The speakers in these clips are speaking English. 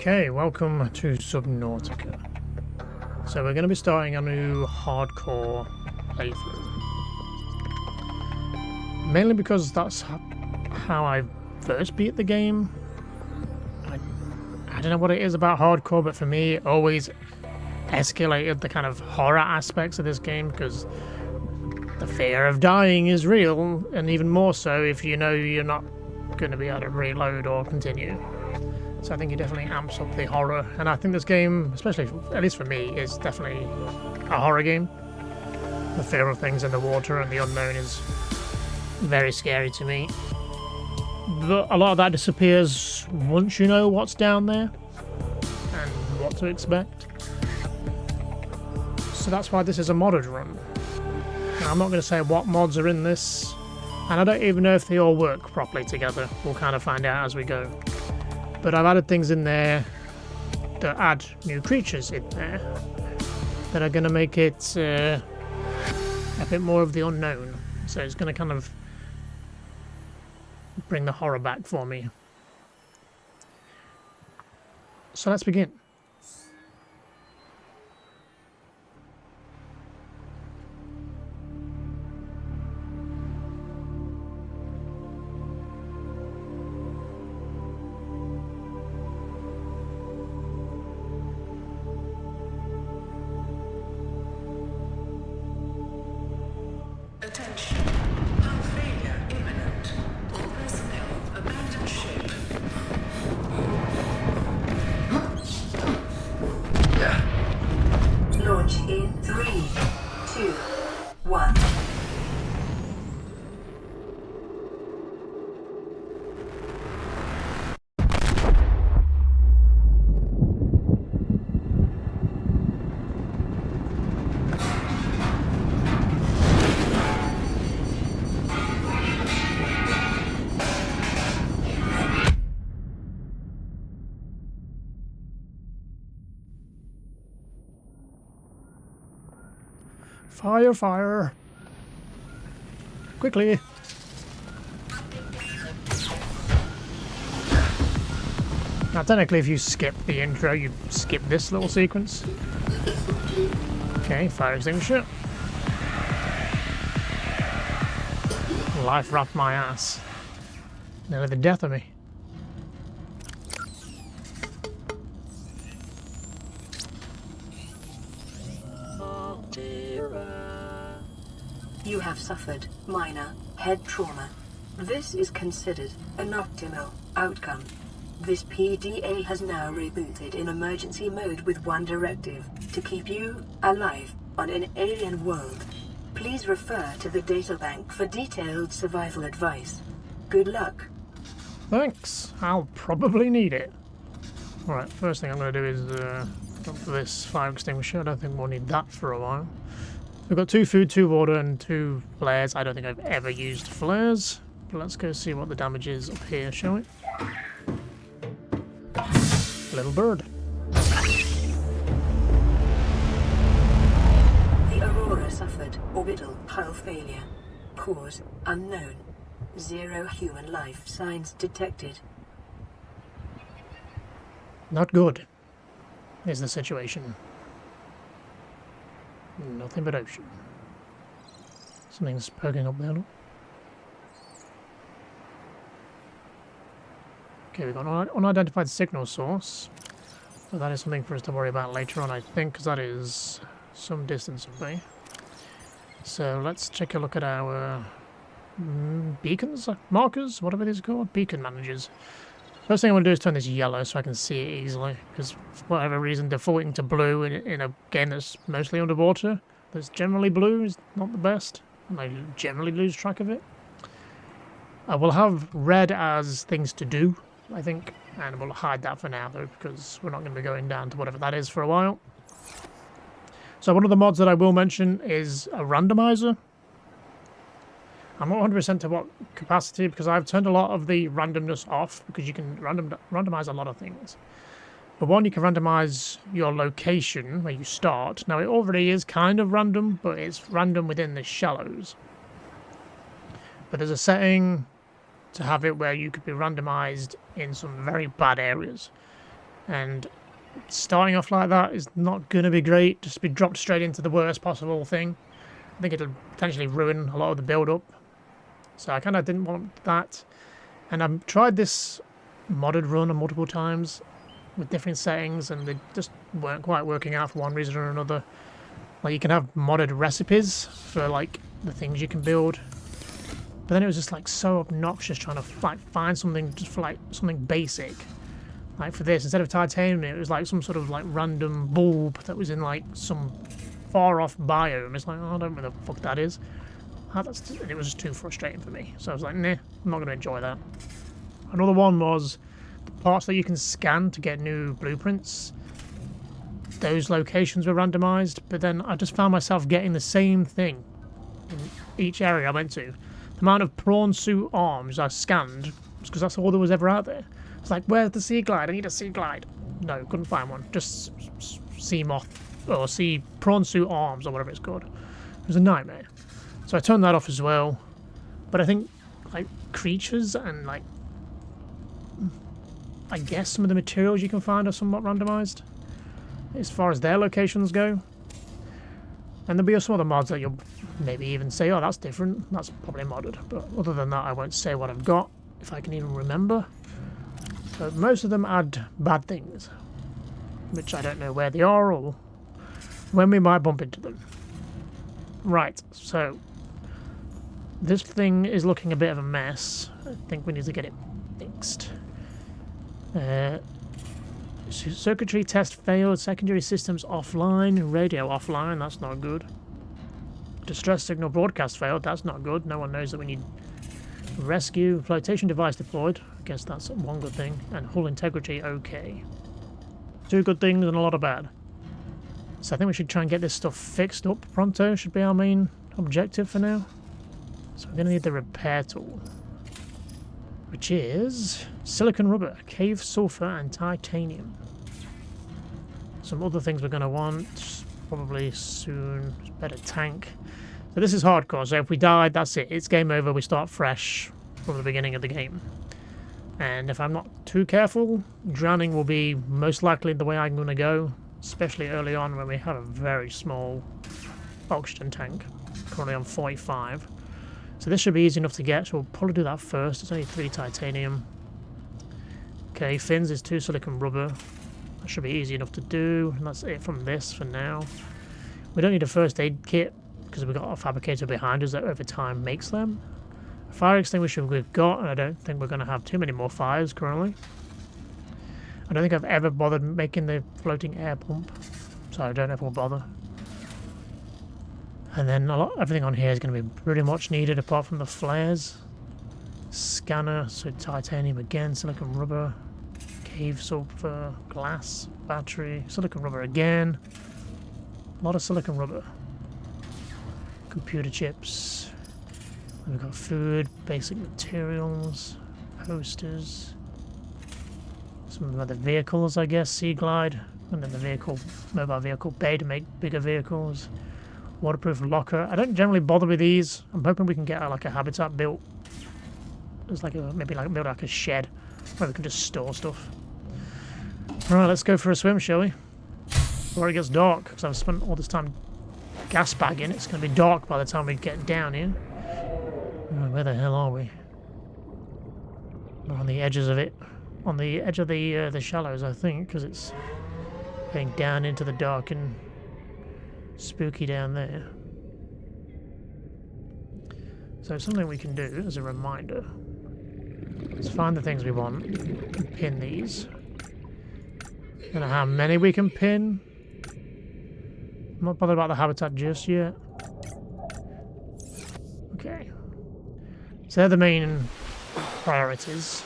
Okay, welcome to Subnautica. So we're going to be starting a new hardcore playthrough. Mainly because that's how I first beat the game. I don't know what it is about hardcore, but for me it always escalated the kind of horror aspects of this game, because the fear of dying is real, and even more so if you know you're not going to be able to reload or continue. So I think it definitely amps up the horror, and I think this game, especially at least for me, is definitely a horror game. The fear of things in the water and the unknown is very scary to me. But a lot of that disappears once you know what's down there and what to expect. So that's why this is a modded run. And I'm not going to say what mods are in this, and I don't even know if they all work properly together. We'll kind of find out as we go. But I've added things in there that add new creatures in there that are going to make it a bit more of the unknown. So it's going to kind of bring the horror back for me. So let's begin. Attention. Hull failure imminent. All personnel abandon ship. Launch in 3, 2, 1. Fire, fire! Quickly! Now technically if you skip the intro, you skip this little sequence. Okay, fire extinguisher. Life wrapped my ass. Nearly the death of me. You have suffered minor head trauma. This is considered an optimal outcome. This PDA has now rebooted in emergency mode with one directive: to keep you alive on an alien world. Please refer to the databank for detailed survival advice. Good luck. Thanks. I'll probably need it. Alright, first thing I'm going to do is look for this fire extinguisher. I don't think we'll need that for a while. We've got 2 food, 2 water, and 2 flares. I don't think I've ever used flares. But let's go see what the damage is up here, shall we? Little bird. The Aurora suffered orbital hull failure. Cause unknown. 0 human life signs detected. Not good is the situation. Nothing but ocean. Something's poking up there. Look. Okay, we've got an unidentified signal source. But that is something for us to worry about later on, I think, because that is some distance away. So let's take a look at our beacons, markers, whatever these are called, beacon managers. First thing I want to do is turn this yellow so I can see it easily, because for whatever reason defaulting to blue in a game that's mostly underwater, that's generally blue, is not the best, and I generally lose track of it. I will have red as things to do, I think, and we'll hide that for now though, because we're not going to be going down to whatever that is for a while. So one of the mods that I will mention is a randomizer. I'm not 100% to what capacity, because I've turned a lot of the randomness off, because you can randomize a lot of things. But one, you can randomize your location where you start. Now it already is kind of random, but it's random within the shallows. But there's a setting to have it where you could be randomized in some very bad areas. And starting off like that is not going to be great. Just be dropped straight into the worst possible thing. I think it'll potentially ruin a lot of the build-up. So I kind of didn't want that. And I've tried this modded run multiple times with different settings, and they just weren't quite working out for one reason or another. Like, you can have modded recipes for like the things you can build, but then it was just like so obnoxious trying to like find something just for like something basic. Like for this, instead of titanium, it was like some sort of like random bulb that was in like some far off biome. It's like, oh, I don't know what the fuck that is. And it was just too frustrating for me. So I was like, nah, I'm not going to enjoy that. Another one was the parts that you can scan to get new blueprints. Those locations were randomized, but then I just found myself getting the same thing in each area I went to. The amount of prawn suit arms I scanned, because that's all there was ever out there. It's like, where's the sea glide? I need a sea glide. No, couldn't find one. Just sea moth, or sea prawn suit arms, or whatever it's called. It was a nightmare. So I turned that off as well. But I think, like, creatures and, like, I guess some of the materials you can find are somewhat randomized as far as their locations go. And there'll be some other mods that you'll maybe even say, oh, that's different. That's probably modded. But other than that, I won't say what I've got, if I can even remember. But most of them add bad things, which I don't know where they are or when we might bump into them. Right, so this thing is looking a bit of a mess. I think we need to get it fixed. Circuitry test failed, secondary systems offline, radio offline, that's not good. Distress signal broadcast failed, that's not good. No one knows that we need rescue. Flotation device deployed, I guess that's one good thing. And hull integrity okay. 2 good things and a lot of bad. So I think we should try and get this stuff fixed up pronto, should be our main objective for now. So we're going to need the repair tool, which is silicon rubber, cave sulfur and titanium. Some other things we're going to want probably soon. Better tank. So this is hardcore, so if we died, that's it. It's game over, we start fresh from the beginning of the game. And if I'm not too careful, drowning will be most likely the way I'm going to go, especially early on when we have a very small oxygen tank, currently on 45. So this should be easy enough to get, so we'll probably do that first. It's only 3 titanium. Okay, fins is 2 silicon rubber. That should be easy enough to do, and that's it from this for now. We don't need a first aid kit, because we've got a fabricator behind us that over time makes them. A fire extinguisher we've got, and I don't think we're going to have too many more fires currently. I don't think I've ever bothered making the floating air pump, so I don't know if we'll bother. And then everything on here is going to be pretty much needed apart from the flares. Scanner, so titanium again, silicon rubber, cave sulfur, glass, battery, silicon rubber again. A lot of silicon rubber. Computer chips. We've got food, basic materials, posters. Some other vehicles, I guess, Sea Glide, and then the mobile vehicle bay to make bigger vehicles. Waterproof locker. I don't generally bother with these. I'm hoping we can get like a habitat built. There's like maybe build like a shed where we can just store stuff. Alright, let's go for a swim, shall we? Before it gets dark, because I've spent all this time gas bagging. It's going to be dark by the time we get down here. Oh, where the hell are we? We're on the edges of it. On the edge of the shallows, I think, because it's getting down into the dark and spooky down there. So something we can do as a reminder. Let's find the things we want. Pin these. Don't know how many we can pin. I'm not bothered about the habitat just yet. Okay. So they're the main priorities.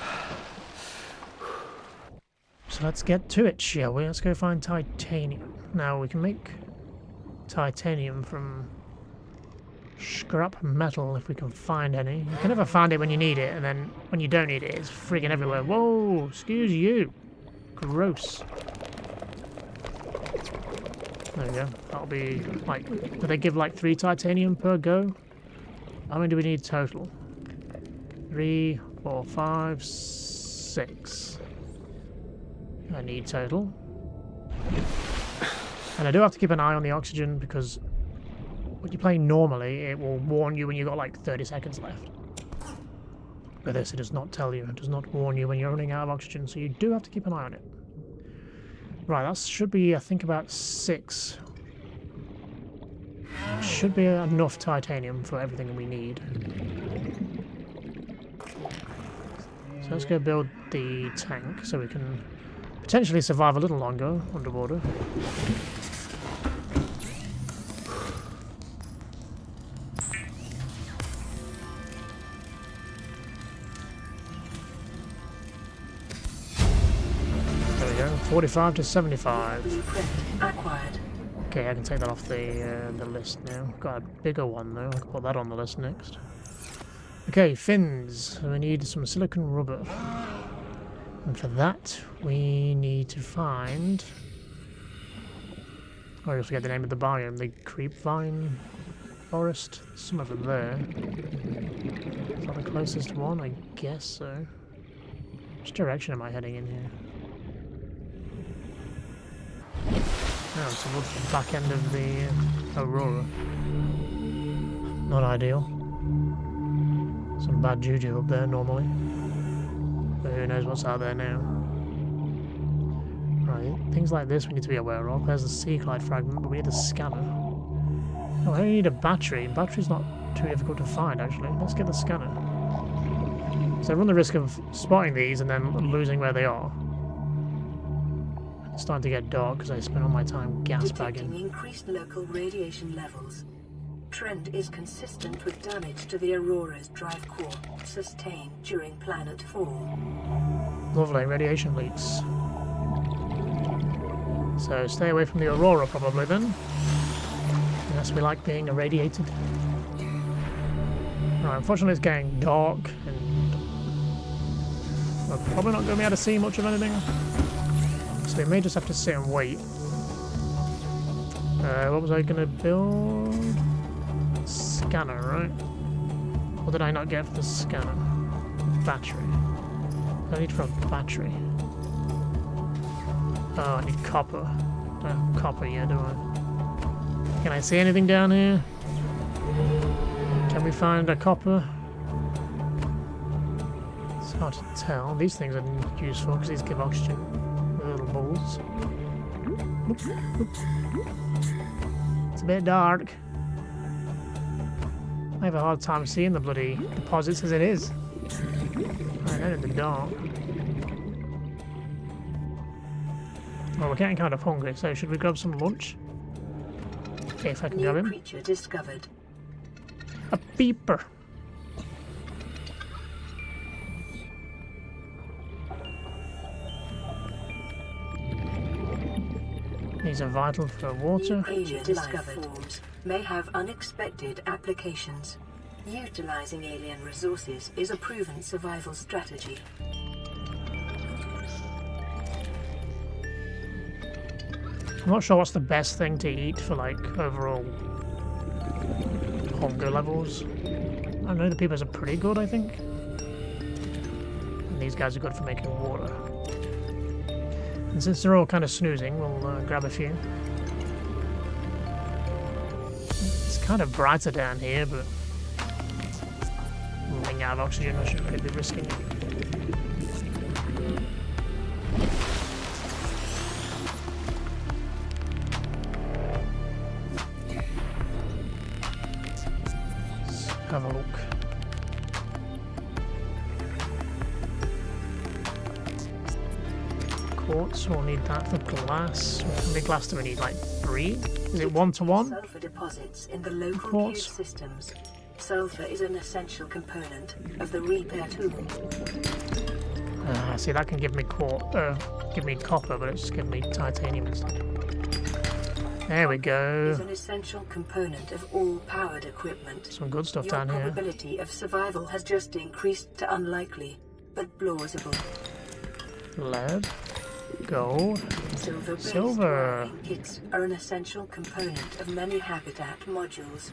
So let's get to it, shall we? Let's go find titanium. Now we can make titanium from scrap metal if we can find any. You can never find it when you need it, and then when you don't need it, it's friggin' everywhere. Whoa, excuse you. Gross. There we go. That'll be like, do they give like 3 titanium per go? How many do we need total? 3, 4, 5, 6. I need total. And I do have to keep an eye on the oxygen because when you play normally, it will warn you when you've got like 30 seconds left. But this, it does not tell you. It does not warn you when you're running out of oxygen, so you do have to keep an eye on it. Right, that should be, I think, about 6. Should be enough titanium for everything we need. So let's go build the tank so we can potentially survive a little longer underwater. There we go, 45 to 75. Blueprint acquired. Okay, I can take that off the list now. Got a bigger one though. I can put that on the list next. Okay, fins. So we need some silicon rubber. And for that, we need to find... Oh, I also forget the name of the biome. The creep vine forest. Some of them there. Is that the closest one? I guess so. Which direction am I heading in here? Oh, towards the back end of the Aurora. Not ideal. Some bad juju up there normally. But who knows what's out there now. Right, things like this we need to be aware of. There's the sea glide fragment, but we need a scanner. Oh, I only need a battery. Battery's not too difficult to find actually. Let's get the scanner. So I run the risk of spotting these and then losing where they are. It's starting to get dark because I spent all my time gas bagging. Detecting increased local radiation levels. Trend is consistent with damage to the Aurora's drive core sustained during planet fall. Lovely, radiation leaks. So stay away from the Aurora probably then. Unless we like being irradiated. Right, unfortunately it's getting dark and we're probably not going to be able to see much of anything. So we may just have to sit and wait. What was I going to build? Scanner, right? What did I not get for the scanner? Battery. What do I need for a battery? Oh, I need copper. Don't have copper yet, do I? Can I see anything down here? Can we find a copper? It's hard to tell. These things are useful because these give oxygen. Little balls. Oops, oops. It's a bit dark. I have a hard time seeing the bloody deposits as it is. Right out in the dark. Well, we're getting kind of hungry, so should we grab some lunch? If I can grab him. Creature discovered. A beeper. These are vital for water. Creature discovered. Forms may have unexpected applications. Utilizing alien resources is a proven survival strategy. I'm not sure what's the best thing to eat for like overall hunger levels. I know the peepers are pretty good, I think. And these guys are good for making water. And since they're all kind of snoozing, we'll grab a few. It's kind of brighter down here, but running out of oxygen, I shouldn't really be risking it. Let's have a look. Quartz, we'll need that for glass. How many glass do we need? Like 3? Is it 1 to 1? Sulfur deposits in the local Quartz. cave systems. Sulfur is an essential component of the repair tool. See, that can give me give me copper, but it's giving me titanium instead. There we go. Is an essential component of all powered equipment. Some good stuff Your down here. probability of survival has just increased to unlikely, but plausible. Lead. Gold. Silver-based Silver. wiring kits are an essential component of many habitat modules.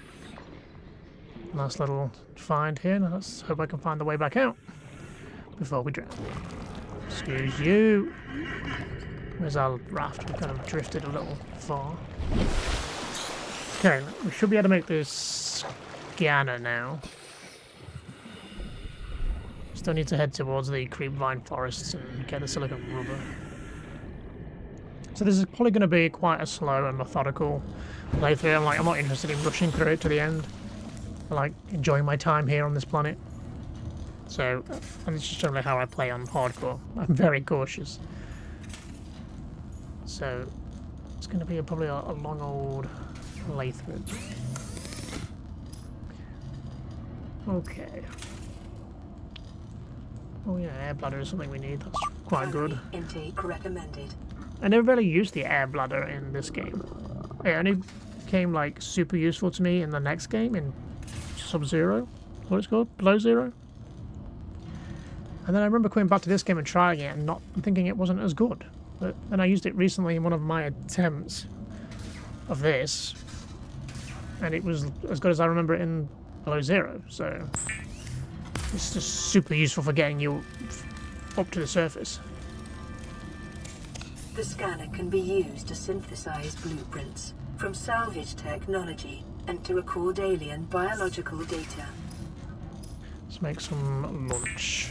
Nice little find here. Now let's hope I can find the way back out before we drown. Excuse you. Where's our raft? We kind of drifted a little far. Okay, we should be able to make this scanner now. Still need to head towards the creepvine forests and get the silicon rubber. So this is probably going to be quite a slow and methodical playthrough. I'm not interested in rushing through it to the end. I like enjoying my time here on this planet. So, and it's just generally how I play on hardcore. I'm very cautious. So, it's going to be probably a long old playthrough. Okay. Oh yeah, air bladder is something we need. That's quite good. Intake recommended. I never really used the air bladder in this game. It only became like super useful to me in the next game, in Sub-Zero, what it's called, Below Zero. And then I remember coming back to this game and trying it and not thinking it wasn't as good. But then I used it recently in one of my attempts of this, and it was as good as I remember it in Below Zero. So it's just super useful for getting you up to the surface. The scanner can be used to synthesize blueprints from salvage technology and to record alien biological data. Let's make some lunch.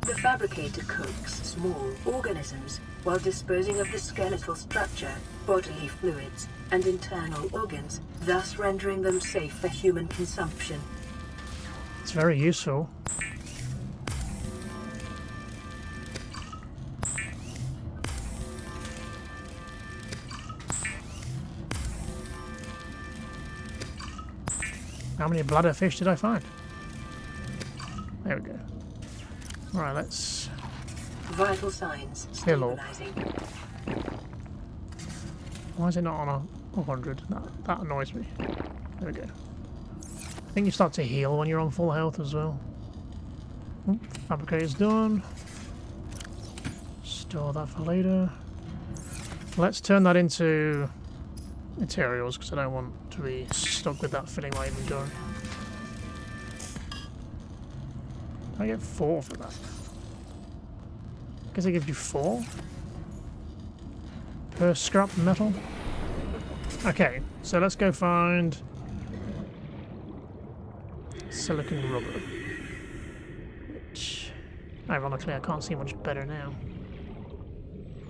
The fabricator cooks small organisms while disposing of the skeletal structure, bodily fluids, and internal organs, thus rendering them safe for human consumption. It's very useful. How many bladder fish did I find? There we go. Alright, let's... Vital signs stabilizing. Why is it not on a 100? That annoys me. There we go. I think you start to heal when you're on full health as well. Fabricator's done. Store that for later. Let's turn that into materials, because I don't want to be stuck with that filling my inventory. I get 4 for that. I guess it gives you 4 per scrap metal. Okay, so let's go find silicon rubber. Which, ironically, I can't see much better now.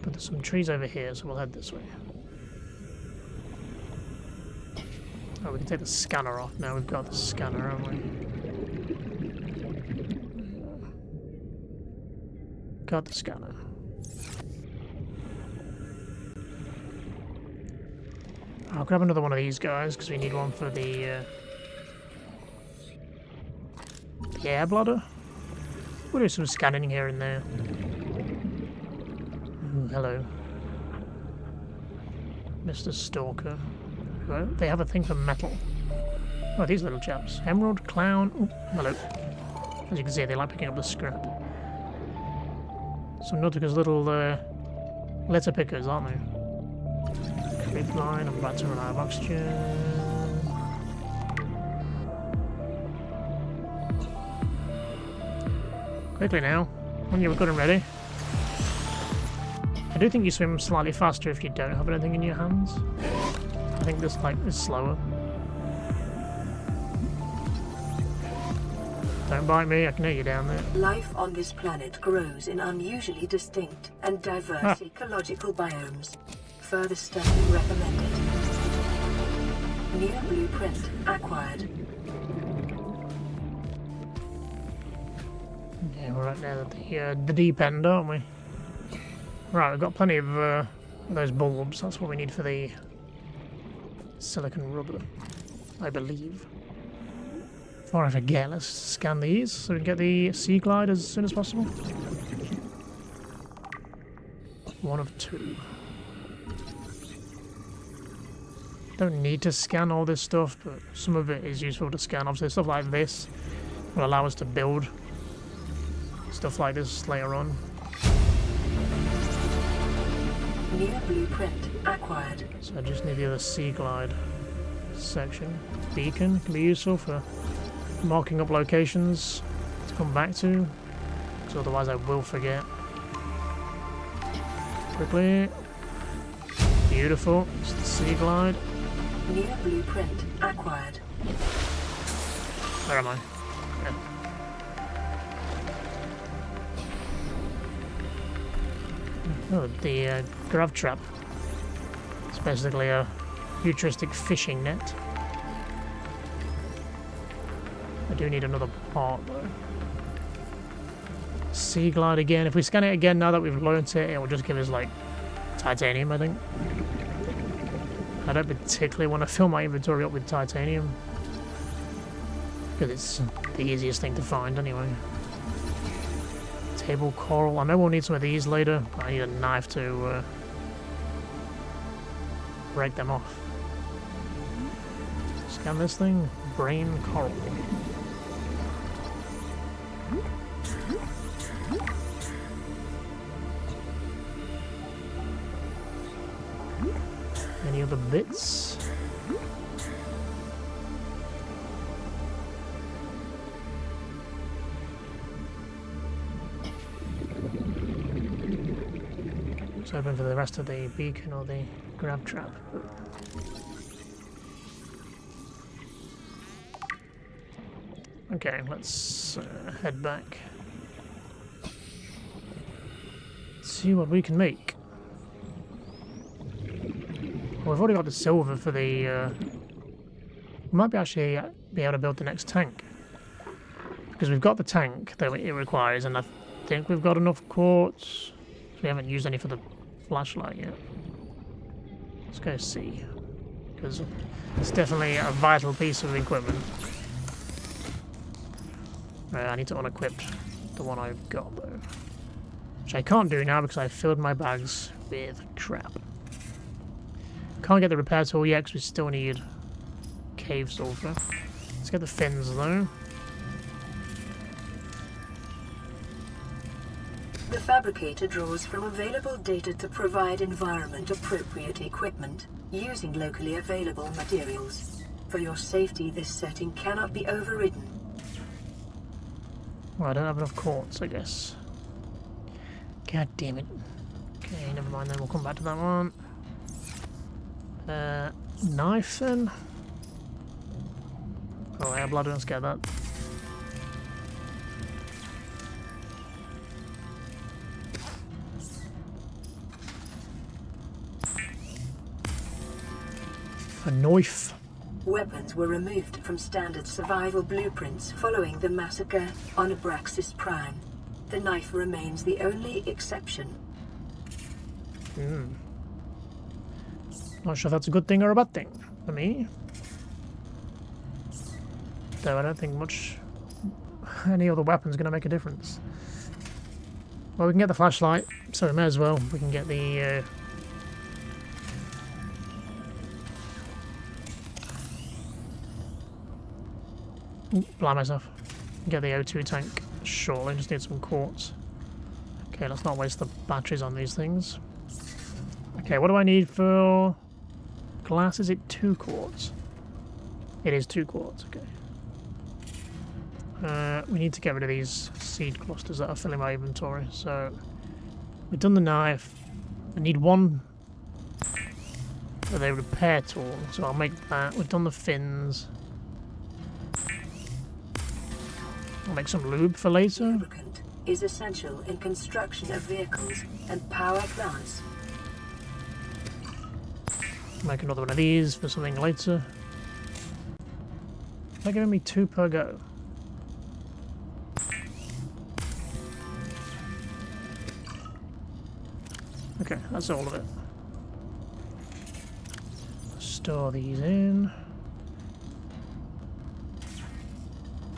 But there's some trees over here, so we'll head this way. Oh, we can take the scanner off now. We've got the scanner, haven't we? Got the scanner. I'll grab another one of these guys because we need one for the air bladder. We'll do some scanning here and there. Ooh, hello, Mr. Stalker. Well, they have a thing for metal. Oh, these little chaps. Emerald, clown. Ooh, hello. As you can see, they like picking up the scrap. Subnautica's little litter pickers, aren't they? Creep line, I'm about to run out of oxygen. Quickly now, when you're good and ready. I do think you swim slightly faster if you don't have anything in your hands. I think this like is slower. Don't bite me, I can hear you down there. Life on this planet grows in unusually distinct and diverse ecological biomes. Further study recommended. New blueprint acquired. Yeah, we're right now at the deep end, aren't we? Right, we've got plenty of those bulbs. That's what we need for the silicon rubber, I believe. Before I forget, let's scan these so we can get the sea glide as soon as possible. 1 of 2. Don't need to scan all this stuff, but some of it is useful to scan. Obviously, stuff like this will allow us to build stuff like this later on. New blueprint acquired. So I just need the other sea glide section. Beacon can be useful for marking up locations to come back to, because otherwise I will forget. quickly. Beautiful. It's the sea glide. New blueprint acquired. Where am I? Yeah. Oh, the grav trap. It's basically a futuristic fishing net. I do need another part though. Sea glide again. If we scan it again now that we've learnt it, it will just give us like titanium, I think. I don't particularly want to fill my inventory up with titanium, because it's the easiest thing to find anyway. Table coral. I know we'll need some of these later, but I need a knife to break them off. Scan this thing. Brain coral. Any other bits? Just hoping for the rest of the beacon or the grab trap. Okay, let's head back. See what we can make. Well, we've already got the silver for the... we might be actually be able to build the next tank. Because we've got the tank that it requires, and I think we've got enough quartz. We haven't used any for the flashlight yet. Let's go see. Because it's definitely a vital piece of equipment. I need to unequip the one I've got, though. Which I can't do now because I filled my bags with crap. Can't get the repair tool yet because we still need cave sulfur. Let's get the fins though. The fabricator draws from available data to provide environment-appropriate equipment using locally available materials. For your safety, this setting cannot be overridden. Well, I don't have enough quartz, I guess. God damn it. Okay, never mind then, we'll come back to that one. Knife then? Oh, air blood, don't scare that. A knife. Weapons were removed from standard survival blueprints following the massacre on Abraxas Prime. The knife remains the only exception. Not sure if that's a good thing or a bad thing for me. Though I don't think any other weapon's going to make a difference. Well, we can get the flashlight, so we may as well. We can get the... blind myself. Get the O2 tank shortly, just need some quartz. Okay, let's not waste the batteries on these things. Okay, what do I need for glass? Is it 2 quartz? It is 2 quartz, okay. We need to get rid of these seed clusters that are filling my inventory, so we've done the knife. I need one for the repair tool, so I'll make that. We've done the fins. I'll make some lube for later. Lubricant is essential in construction of vehicles and power plants. Make another one of these for something later. They're giving me 2 per go. Okay, that's all of it. Store these in.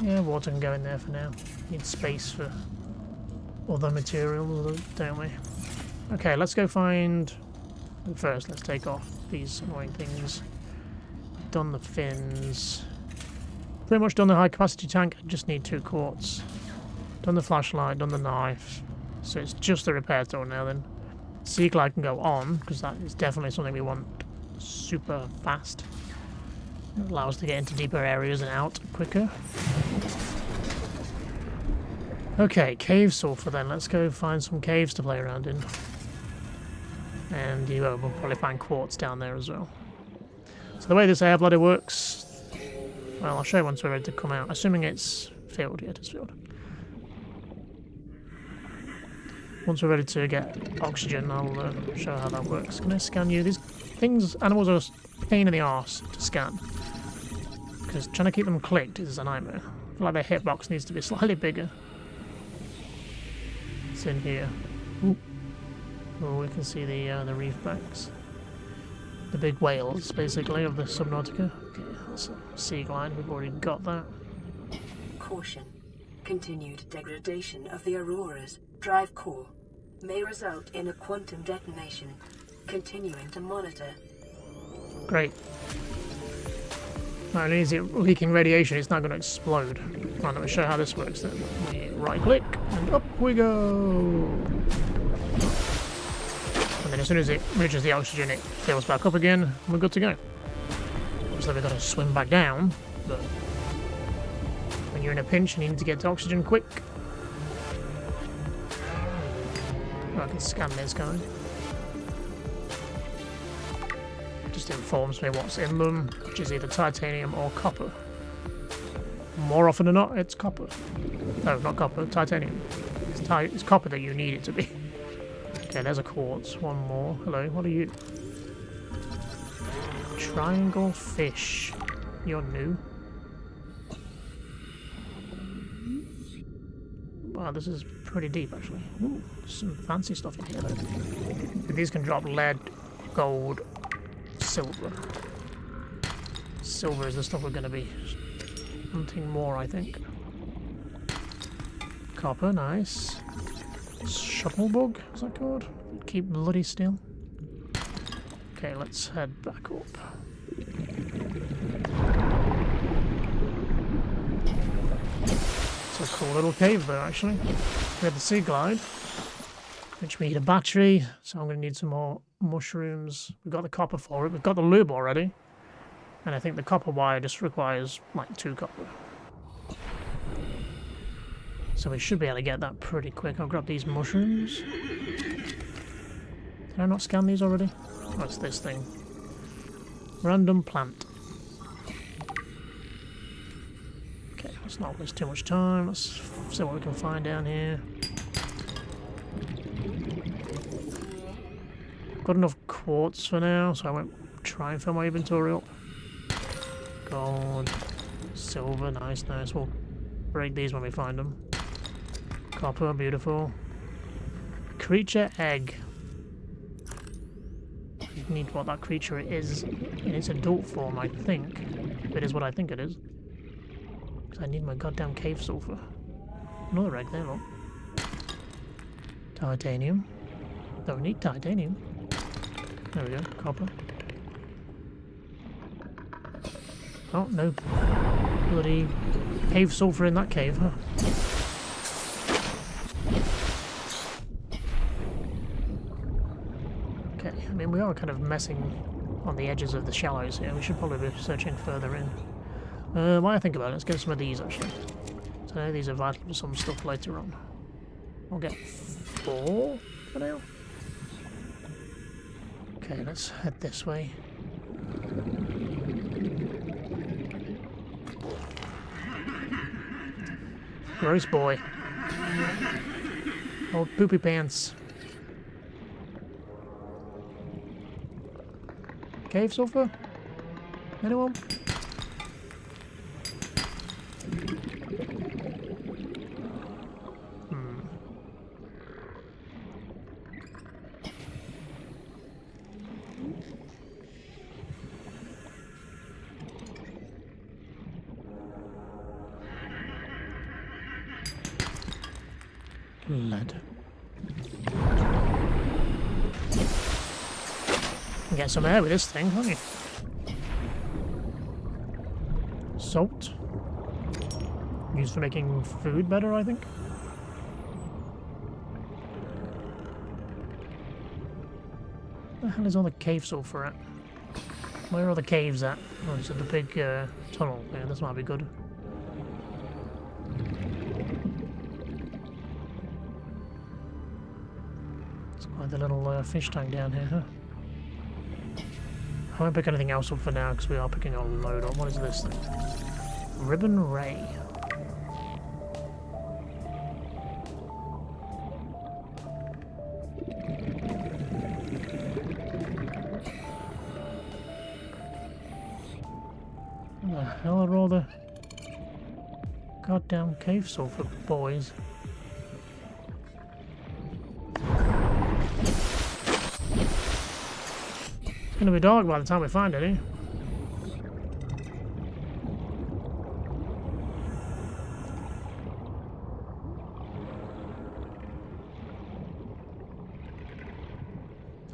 Yeah, water can go in there for now. Need space for other materials, don't we? Okay, let's go find... First, let's take off these annoying things. Done the fins. Pretty much done the high capacity tank. I just need 2 quartz. Done the flashlight, done the knife. So it's just the repair tool now then. Sea glide can go on, because that is definitely something we want super fast. It allows us to get into deeper areas and out quicker. Okay, cave sulfur then. Let's go find some caves to play around in. And you will probably find quartz down there as well. So the way this air bladder works, well, I'll show you once we're ready to come out. Assuming it's filled. Yeah, it is filled. Once we're ready to get oxygen, I'll show how that works. Can I scan you? These things, animals are a pain in the arse to scan. Because trying to keep them clicked is a nightmare. I feel like their hitbox needs to be slightly bigger. It's in here. Ooh. Oh, we can see the reef banks. The big whales, basically, of the Subnautica. Okay, that's a sea glide. We've already got that. Caution. Continued degradation of the Aurora's drive core may result in a quantum detonation. Continuing to monitor. Great. Not only is it leaking radiation, it's not going to explode. Right, let me show you how this works then. We right click, and up we go. And then as soon as it reaches the oxygen, it fills back up again, and we're good to go. Obviously we've got to swim back down, but when you're in a pinch and you need to get to oxygen quick. I can scan this guy. Just informs me what's in them, which is either titanium or copper. More often than not, it's copper. No, not copper, titanium. It's copper that you need it to be. Okay, there's a quartz. One more. Hello, what are you? Triangle fish. You're new. Wow, this is pretty deep, actually. Ooh, some fancy stuff in here, though. These can drop lead, gold, silver. Silver is the stuff we're going to be hunting more, I think. Copper, nice. Shuttlebug, is that called? Keep bloody still. Okay, let's head back up. It's a cool little cave there, actually. We have the sea glide, which we need a battery, so I'm going to need some more mushrooms. We've got the copper for it. We've got the lube already. And I think the copper wire just requires, like, 2 copper. So we should be able to get that pretty quick. I'll grab these mushrooms. Did I not scan these already? What's this thing? Random plant. Okay, let's not waste too much time. Let's see what we can find down here. Got enough quartz for now, so I won't try and fill my inventory up. Gold, silver, nice, nice. We'll break these when we find them. Copper, beautiful. Creature egg. I need what that creature is in its adult form, I think. If it is what I think it is. Because I need my goddamn cave sulfur. Another egg there, look. Titanium. Don't need titanium. There we go, copper. Oh, no bloody cave sulfur in that cave, huh? Okay, I mean, we are kind of messing on the edges of the shallows here. We should probably be searching further in. While I think about it, let's get some of these, actually. So I know these are vital for some stuff later on. I'll get 4 for now. Okay, let's head this way. Gross boy. Old poopy pants. Cave sulfur? Anyone? Lead. Get some air with this thing, can't you? Salt. Used for making food better, I think. Where the hell is all the cave sulfur at? Where are the caves at? Oh, it's at the big tunnel. Yeah, this might be good. the little fish tank down here, huh? I won't pick anything else up for now because we are picking a load up. What is this thing? Ribbon Ray. What the hell are all the goddamn cave sulfur boys? It's gonna be dark by the time we find it, eh?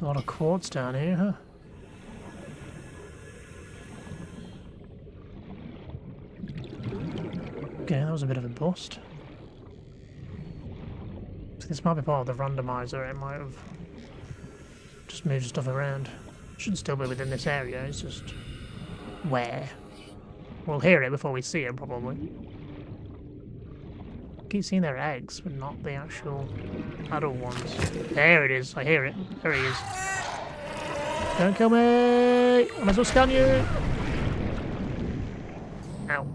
A lot of quartz down here, huh? Okay, that was a bit of a bust. So this might be part of the randomizer. It might have just moved stuff around. Should still be within this area, it's just where. We'll hear it before we see it, probably. Keep seeing their eggs, but not the actual adult ones. There it is, I hear it. There he is. Don't kill me! I might as well scan you! Ow.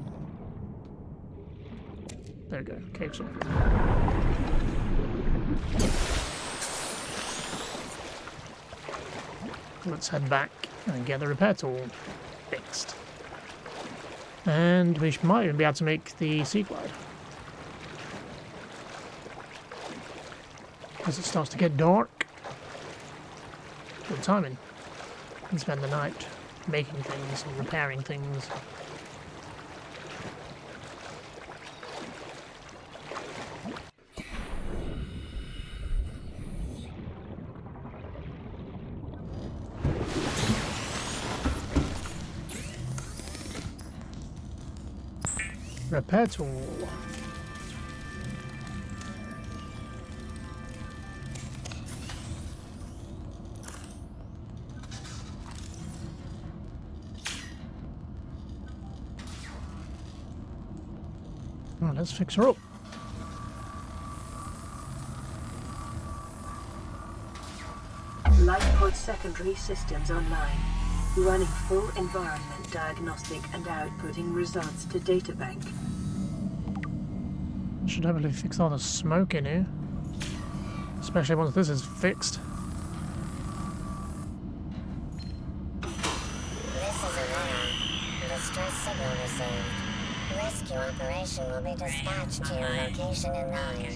There we go, cave sulfur. Let's head back and get the repair tool fixed. And we might even be able to make the sea glide. As it starts to get dark. Good timing. And spend the night making things and repairing things. Repair tool. Well, let's fix her up. LifePod secondary systems online. Running full environment diagnostic and outputting results to databank. Should hopefully fix all the smoke in here. Especially once this is fixed. This is Aurora. Distress signal received. Rescue operation will be dispatched to your location in 9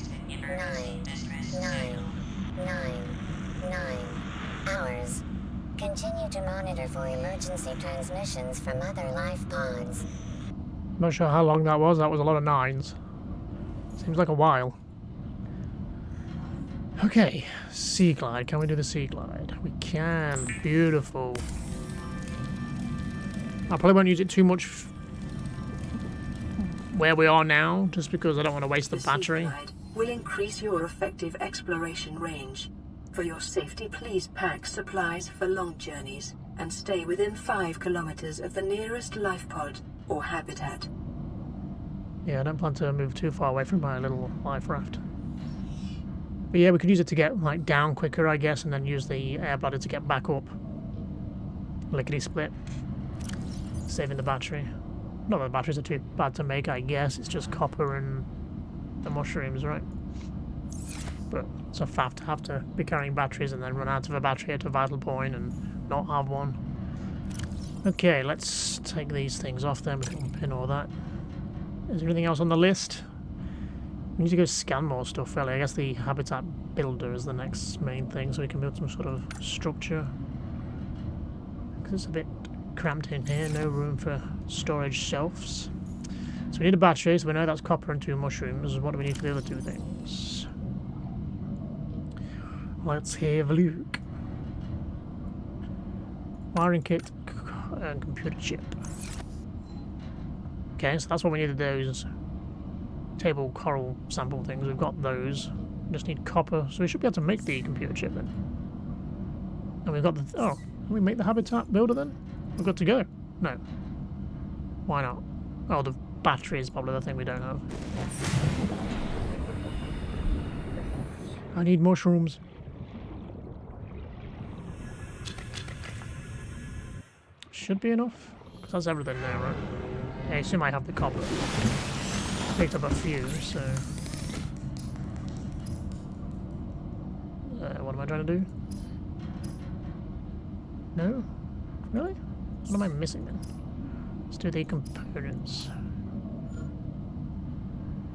hours. Continue to monitor for emergency transmissions from other life pods. Not sure how long that was. That was a lot of nines. Seems like a while. Okay, sea glide. Can we do the sea glide? We can. Beautiful. I probably won't use it too much where we are now, just because I don't want to waste the battery. Sea glide will increase your effective exploration range. For your safety, please pack supplies for long journeys and stay within 5 kilometers of the nearest life pod or habitat. Yeah, I don't plan to move too far away from my little life raft. But yeah, we could use it to get like down quicker, I guess, and then use the air bladder to get back up. Lickety split. Saving the battery. Not that the batteries are too bad to make, I guess. It's just copper and the mushrooms, right? But it's a faff to have to be carrying batteries and then run out of a battery at a vital point and not have one. Okay, let's take these things off then. We can pin all that. Is there anything else on the list? We need to go scan more stuff, really. I guess the habitat builder is the next main thing, so we can build some sort of structure. Because it's a bit cramped in here, no room for storage shelves. So we need a battery, so we know that's copper and 2 mushrooms. What do we need for the other 2 things? Let's have a look. Wiring kit and computer chip. Okay, so that's what we needed, those table coral sample things. We've got those. We just need copper, so we should be able to make the computer chip then. And we've got the... oh, can we make the habitat builder then? We're good to go. No. Why not? Oh, the battery is probably the thing we don't have. I need mushrooms. should be enough. Because that's everything there, right? I assume I have the copper. Picked up a few, so... what am I trying to do? No? Really? What am I missing then? Let's do the components.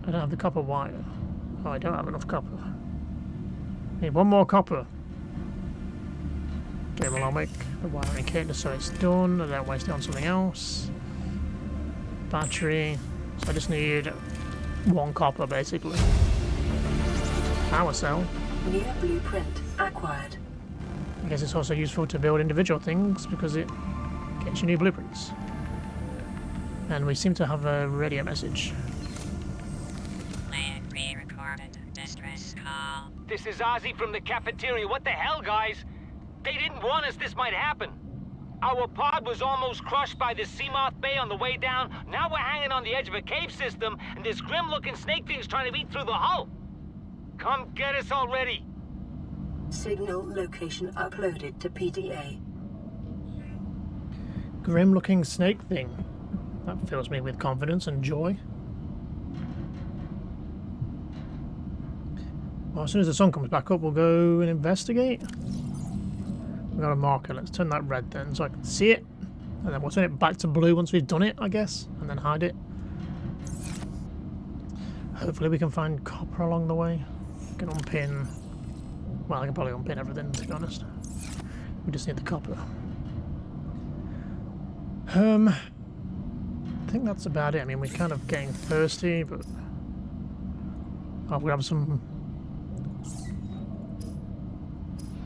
I don't have the copper wire. Oh, I don't have enough copper. Need one more copper. Okay, well I'll make the wiring kit just so it's done. I don't waste it on something else. Battery. So I just need one copper basically. Power cell. New blueprint acquired. I guess it's also useful to build individual things because it gets you new blueprints. And we seem to have a radio message. Plan pre-recorded distress call. This is Ozzy from the cafeteria. What the hell, guys? They didn't warn us this might happen. Our pod was almost crushed by this Seamoth Bay on the way down. Now we're hanging on the edge of a cave system, and this grim-looking snake thing's trying to eat through the hull. Come get us already. Signal location uploaded to PDA. Grim-looking snake thing. That fills me with confidence and joy. Well, as soon as the sun comes back up, we'll go and investigate. We've got a marker. Let's turn that red then so I can see it. And then we'll turn it back to blue once we've done it, I guess. And then hide it. Hopefully we can find copper along the way. We can unpin... Well, I can probably unpin everything, to be honest. We just need the copper. I think that's about it. I mean, we're kind of getting thirsty, but... I'll grab some...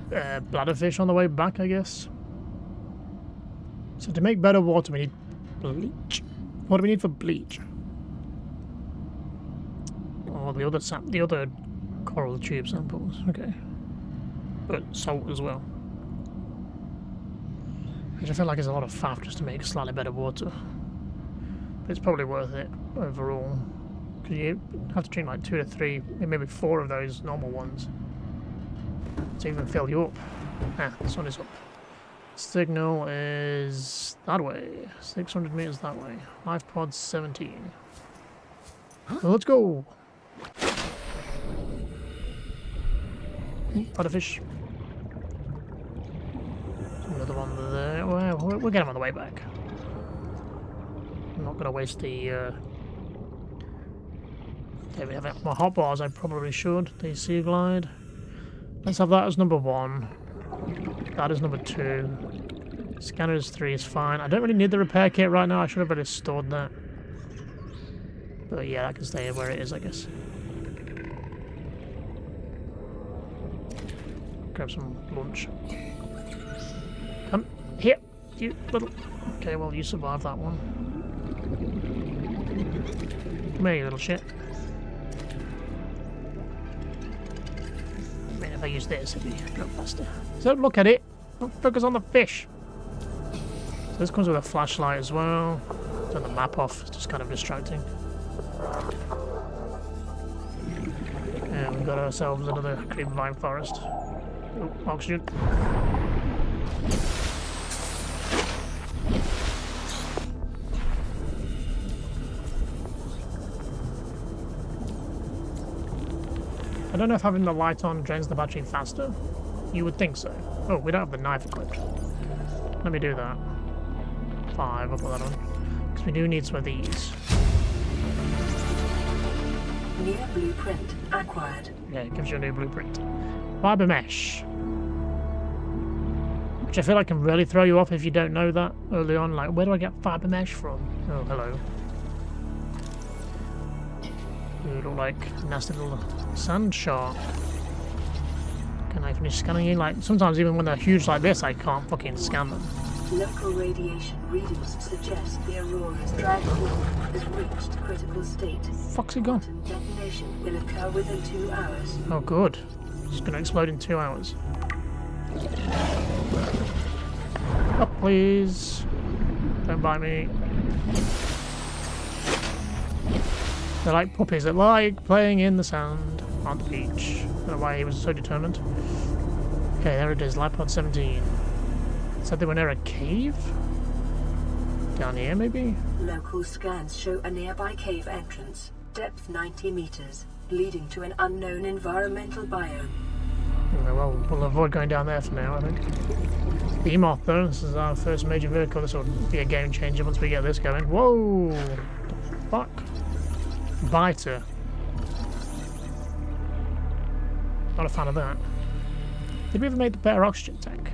bladderfish on the way back, I guess. So to make better water, we need bleach. What do we need for bleach? Oh, the other coral tube samples. Okay, but salt as well. I just feel like it's a lot of faff just to make slightly better water. But it's probably worth it overall. Because you have to drink like 2 to 3, maybe 4 of those normal ones to even fill you up. Ah, the sun is up. Signal is that way. 600 meters that way. Life pod 17. So let's go. Butterfish. Another one there. Well, we'll get him on the way back. I'm not going to waste the... Okay, we have more hot bars. I probably should. The Sea Glide. Let's have that as number 1. That is number 2. Scanners 3 is fine. I don't really need the repair kit right now. I should have already stored that. But yeah, that can stay where it is, I guess. Grab some lunch. Come here, you little... Okay, well, you survived that one. Come here, you little shit. I mean, if I use this, it'd be a lot faster. So don't look at it. Don't focus on the fish. So this comes with a flashlight as well. Turn the map off. It's just kind of distracting. And we've got ourselves another creepvine forest. Oh, oxygen. I don't know if having the light on drains the battery faster. You would think so. Oh, we don't have the knife equipped. Let me do that. 5, I'll put that on. Because we do need some of these. New blueprint acquired. Yeah, it gives you a new blueprint. Fiber mesh. Which I feel like can really throw you off if you don't know that early on. Like, where do I get fiber mesh from? Oh, hello. You look like a nasty little sand shark. Can I finish scanning you? Like, sometimes even when they're huge like this, I can't fucking scan them. Local radiation readings suggest the Aurora's drag core has reached critical state. Fuck's it gone? Detonation will occur within 2 hours. Oh, good. It's gonna explode in 2 hours. Up, please. Don't bite me. They're like puppies that like playing in the sand on the beach. I don't know why he was so determined. Okay, there it is, Lipod 17. Said they were near a cave? Down here, maybe? Local scans show a nearby cave entrance, depth 90 meters, leading to an unknown environmental biome. Well, we'll avoid going down there for now, I think. The Emoth, though, this is our first major vehicle. This will be a game changer once we get this going. Whoa! The fuck? Biter. Not a fan of that. Did we ever make the better oxygen tank?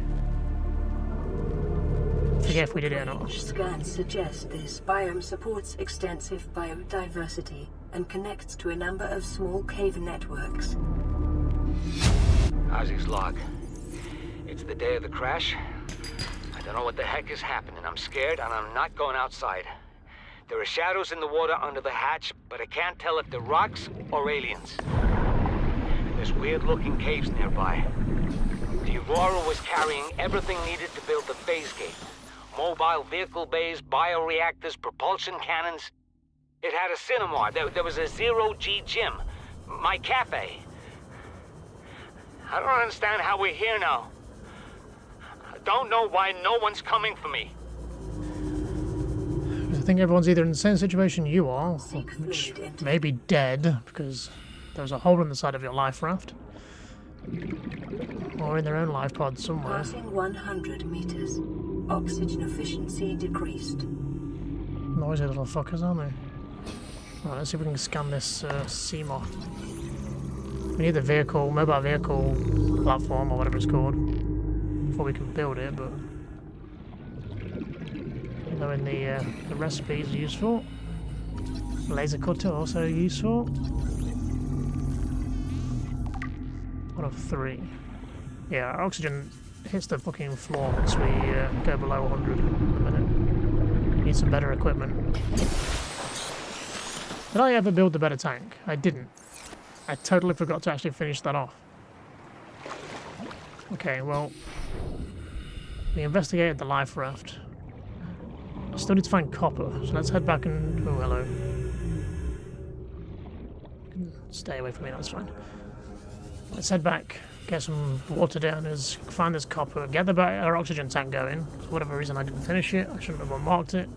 I forget if we did it or not. Scans suggest this biome supports extensive biodiversity and connects to a number of small cave networks. Ozzy's log. It's the day of the crash. I don't know what the heck is happening. I'm scared and I'm not going outside. There are shadows in the water under the hatch, but I can't tell if they're rocks or aliens. And there's weird-looking caves nearby. The Aurora was carrying everything needed to build the phase gate. Mobile vehicle bays, bioreactors, propulsion cannons. It had a cinema. There was a zero-G gym. My cafe. I don't understand how we're here now. I don't know why no one's coming for me. I think everyone's either in the same situation you are, Seek which fluid intake. may be dead because there's a hole in the side of your life raft, or in their own life pod somewhere. Passing 100 meters. Oxygen efficiency decreased. Noisy little fuckers, aren't they? Right, let's see if we can scan this Seamoth. We need the vehicle, mobile vehicle platform or whatever it's called before we can build it, but knowing the recipes are useful. Laser cutter also useful. 1 of 3. Yeah, our oxygen hits the fucking floor once we go below 100 in a minute. Need some better equipment. Did I ever build the better tank? I didn't. I totally forgot to actually finish that off. Okay, well, we investigated the life raft. I still need to find copper, so let's head back and... oh, hello. Stay away from me, that's fine. Let's head back, get some water down, find this copper, get our oxygen tank going. For whatever reason I didn't finish it, I shouldn't have unmarked it.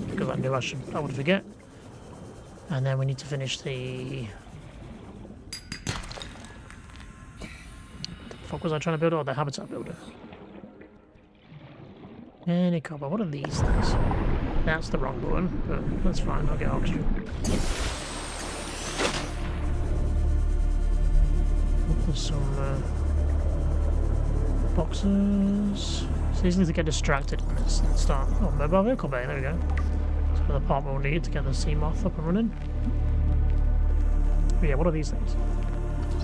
Because I knew I would forget. And then we need to finish the... what the fuck was I trying to build? Oh, the habitat builder. Any copper. What are these things? That's the wrong button, but that's fine. I'll get oxygen. There's some boxes. It's easy to get distracted in this and start. Oh, mobile vehicle bay. There we go. That's the part we'll need to get the Seamoth up and running. But yeah, what are these things?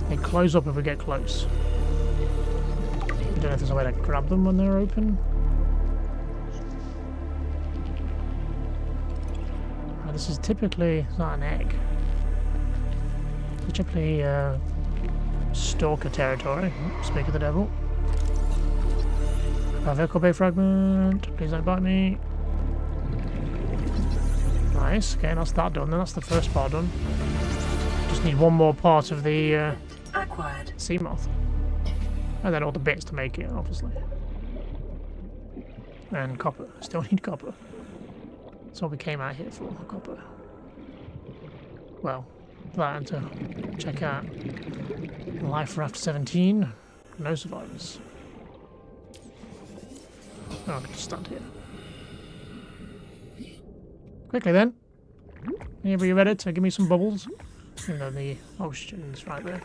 They close up if we get close. I don't know if there's a way to grab them when they're open. This is typically, it's not an egg. It's typically stalker territory. Speak of the devil. A vehicle bay fragment. Please don't bite me. Nice. Okay, that's that done. Then that's the first part done. Just need one more part of the Acquired. Seamoth. And then all the bits to make it, obviously. And copper. Still need copper. That's what we came out here for, copper. Well, that and to check out Life Raft 17. No survivors. Oh, I can just stand here. Quickly then. Whenever you're ready to give me some bubbles. Even though the oxygen's right there.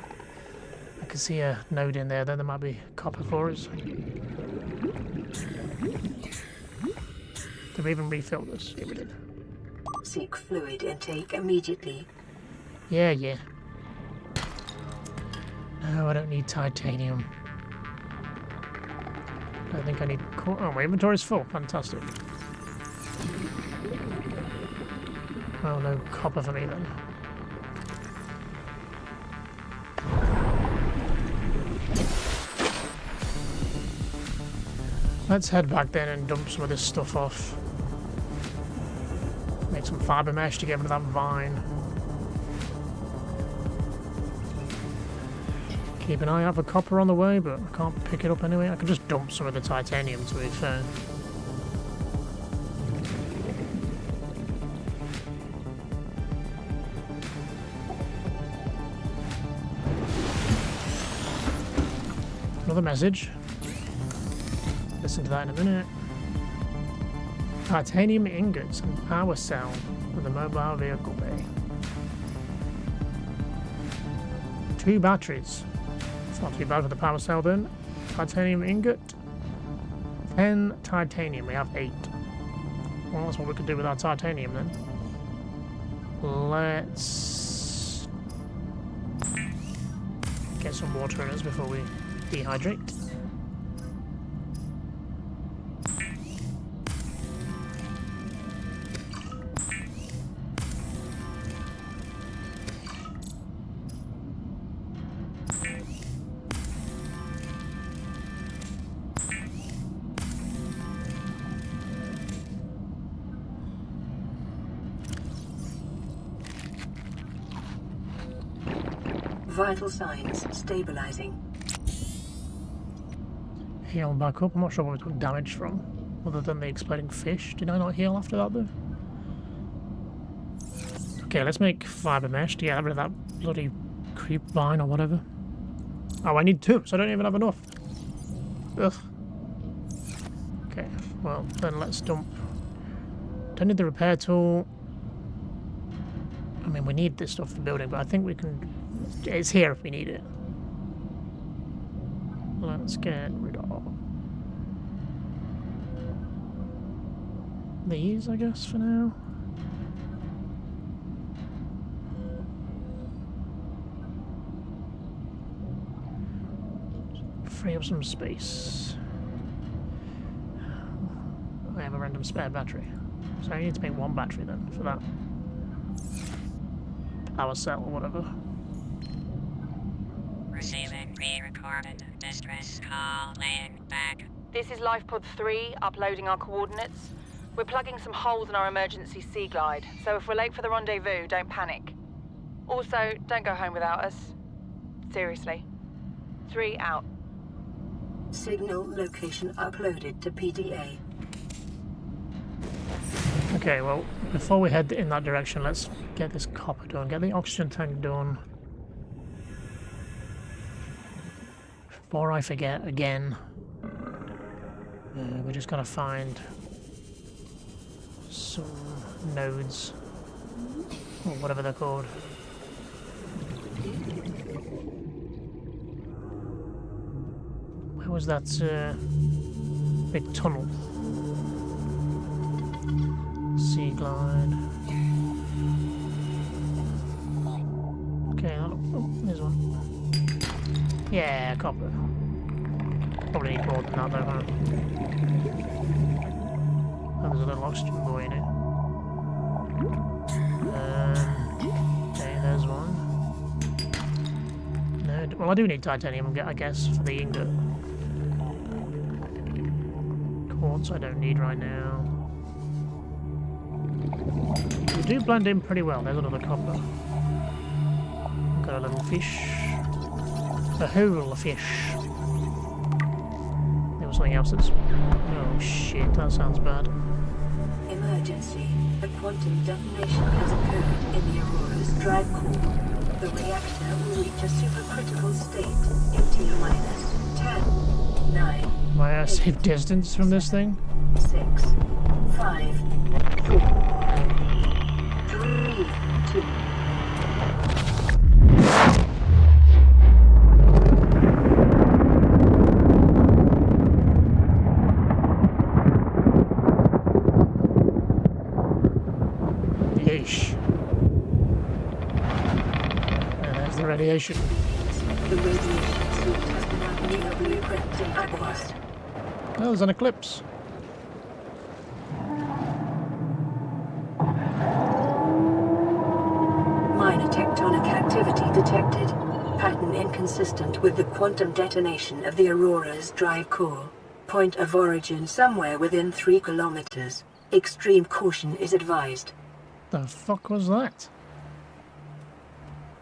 I can see a node in there, then there might be copper for us. Did we even refill this? Yeah, we did. Seek fluid intake immediately. Yeah. No, I don't need titanium. I think I need... oh, my inventory's full. Fantastic. Well, no copper for me then. Let's head back then and dump some of this stuff off. Make some fiber mesh to get rid of that vine. Keep an eye out for copper on the way, but I can't pick it up anyway. I can just dump some of the titanium, to be fair. Another message. Listen to that in a minute. Titanium ingots and power cell for the mobile vehicle bay. 2 batteries. It's not too bad for the power cell then. Titanium ingot. 10 titanium. We have 8. Well, that's what we could do with our titanium then. Let's get some water in us before we dehydrate. Vital signs stabilizing. Heal back up. I'm not sure what we took damage from, other than the exploding fish. Did I not heal after that though? Okay, let's make fiber mesh to get rid of that bloody creep vine or whatever. Oh, I need 2, so I don't even have enough. Ugh. Okay, well then let's dump. Don't need the repair tool. I mean, we need this stuff for building, but I think we can. It's here if we need it. Let's get rid of these, I guess, for now. Free up some space. I have a random spare battery. So I need to make 1 battery then for that power cell or whatever. Receiving pre-recorded distress call, laying back. This is LifePod 3, uploading our coordinates. We're plugging some holes in our emergency sea glide, so if we're late for the rendezvous, don't panic. Also, don't go home without us. Seriously. 3 out. Signal location uploaded to PDA. Okay, well, before we head in that direction, let's get this copper done, get the oxygen tank done. Before I forget again, we just gotta find some nodes, or whatever they're called. Where was that big tunnel? Sea glide. Okay, oh, there's one. Yeah, copper. Probably need more than that though, huh? Oh, there's a little oxygen buoy in it. Okay, there's one. No, well, I do need titanium, I guess, for the ingot. Quartz I don't need right now. They do blend in pretty well. There's another copper. Got a little fish. A whole fish. There was something else that's... Oh shit, that sounds bad. Emergency. A quantum detonation has occurred in the Aurora's drive core. The reactor will reach a supercritical state in T-minus 10, 9... Am I at a safe distance from this thing? 6, 5, 4, 3, 2. Yeesh. And there's the radiation. The radiation suit has been new blueprints in Aquas. Oh, there's an eclipse. Minor tectonic activity detected. Pattern inconsistent with the quantum detonation of the Aurora's drive core. Point of origin somewhere within 3 kilometers. Extreme caution is advised. The fuck was that?